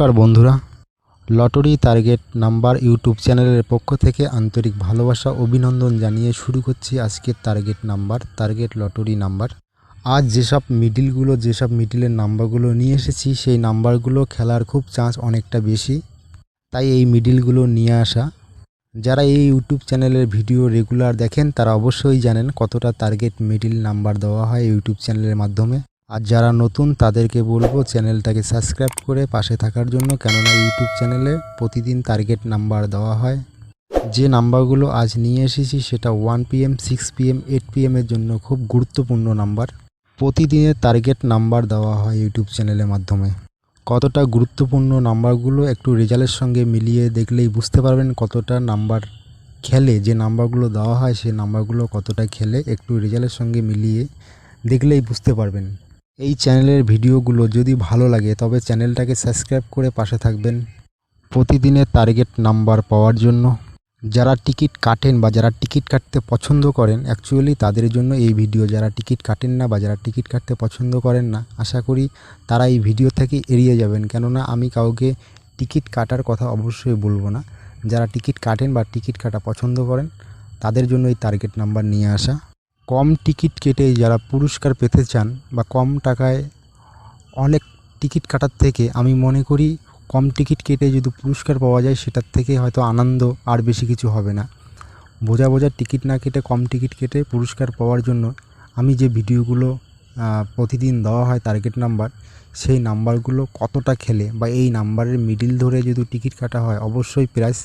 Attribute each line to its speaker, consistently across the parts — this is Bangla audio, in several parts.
Speaker 1: নমস্কার বন্ধুরা, লটারি টার্গেট নাম্বার ইউটিউব চ্যানেলের পক্ষ থেকে আন্তরিক ভালোবাসা অভিনন্দন জানিয়ে শুরু করছি আজকের টার্গেট লটারি নাম্বার। আজ যেসব মিডিলের নাম্বারগুলো নিয়ে এসেছি সেই নাম্বারগুলো খেলার খুব চান্স অনেকটা বেশি, তাই এই মিডিলগুলো নিয়ে আসা। যারা এই ইউটিউব চ্যানেলের ভিডিও রেগুলার দেখেন তারা অবশ্যই জানেন কতটা টার্গেট মিডিল নাম্বার দেওয়া হয় ইউটিউব চ্যানেলের মাধ্যমে। আর যারা নতুন তাদেরকে বলবো চ্যানেলটাকে সাবস্ক্রাইব করে পাশে থাকার জন্য, কেননা ইউটিউব চ্যানেলে প্রতিদিন টার্গেট নাম্বার দেওয়া হয়। যে নাম্বারগুলো আজ নিয়ে এসেছি সেটা 1 PM, 6 PM, 8 PM এর জন্য খুব গুরুত্বপূর্ণ নাম্বার। প্রতিদিনের টার্গেট নাম্বার দেওয়া হয় ইউটিউব চ্যানেলের মাধ্যমে। কতটা গুরুত্বপূর্ণ নাম্বারগুলো একটু রেজাল্টের সঙ্গে মিলিয়ে দেখলেই বুঝতে পারবেন কতটা নাম্বার খেলে। যে নাম্বারগুলো দেওয়া হয় সেই নাম্বারগুলো কতটা খেলে একটু রেজাল্টের সঙ্গে মিলিয়ে দেখলেই বুঝতে পারবেন। এই চ্যানেলের ভিডিওগুলো যদি ভালো লাগে তবে চ্যানেলটাকে সাবস্ক্রাইব করে পাশে থাকবেন প্রতিদিনের টার্গেট নাম্বার পাওয়ার জন্য। যারা টিকিট কাটেন বা যারা টিকিট কাটতে পছন্দ করেন, অ্যাকচুয়ালি তাদের জন্য এই ভিডিও। যারা টিকিট কাটেন না বা যারা টিকিট কাটতে পছন্দ করেন না, আশা করি তারা এই ভিডিও থেকে এড়িয়ে যাবেন, কেননা আমি কাউকে টিকিট কাটার কথা অবশ্যই বলবো না। যারা টিকিট কাটেন বা টিকিট কাটা পছন্দ করেন তাদের জন্য এই টার্গেট নাম্বার নিয়ে আসা। কম টিকিট কেটে যারা পুরস্কার পেতে চান বা কম টাকায় অনেক টিকিট কাটার থেকে আমি মনে করি কম টিকিট কেটে যদি পুরস্কার পাওয়া যায় সেটার থেকে হয়তো আনন্দ আর বেশি কিছু হবে না। বোঝা টিকিট না কেটে কম টিকিট কেটে পুরস্কার পাওয়ার জন্য আমি যে ভিডিওগুলো প্রতিদিন দেওয়া হয় টার্গেট নাম্বার, সেই নাম্বারগুলো কতটা খেলে বা এই নাম্বারের মিডিল ধরে যদি টিকিট কাটা হয় অবশ্যই প্রাইস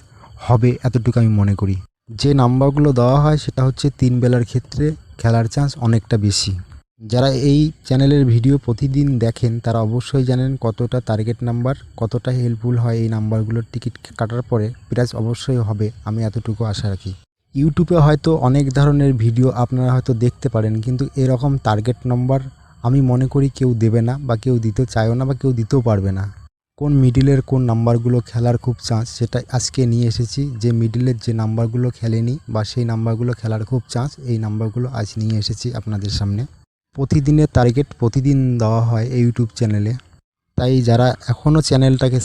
Speaker 1: হবে, এতটুকু আমি মনে করি। যে নাম্বারগুলো দেওয়া হয় সেটা হচ্ছে 3 বেলার ক্ষেত্রে খেলার চান্স অনেকটা বেশি। যারা এই চ্যানেলের ভিডিও প্রতিদিন দেখেন তারা অবশ্যই জানেন কতটা টার্গেট নাম্বার কতটা হেল্পফুল হয়। এই নাম্বারগুলোর টিকিট কাটার পরে প্রাইস অবশ্যই হবে, আমি এতটুকু আশা রাখি। ইউটিউবে হয়তো অনেক ধরনের ভিডিও আপনারা হয়তো দেখতে পারেন, কিন্তু এরকম টার্গেট নাম্বার আমি মনে করি কেউ দেবে না বা কেউ দিতে চায়ও না বা কেউ দিতেও পারবে না। কোন মিডিলের কোন নাম্বারগুলো খেলার খুব চান্স সেটা আজকে নিয়ে এসেছি। যে মিডিলের যে নাম্বারগুলো খেলেনি বা সেই নাম্বারগুলো খেলার খুব চান্স, এই নাম্বারগুলো আজ নিয়ে এসেছি আপনাদের সামনে। প্রতিদিনের টার্গেট প্রতিদিন দেওয়া হয় এই ইউটিউব চ্যানেলে, তাই যারা এখনও চ্যানেলটাকে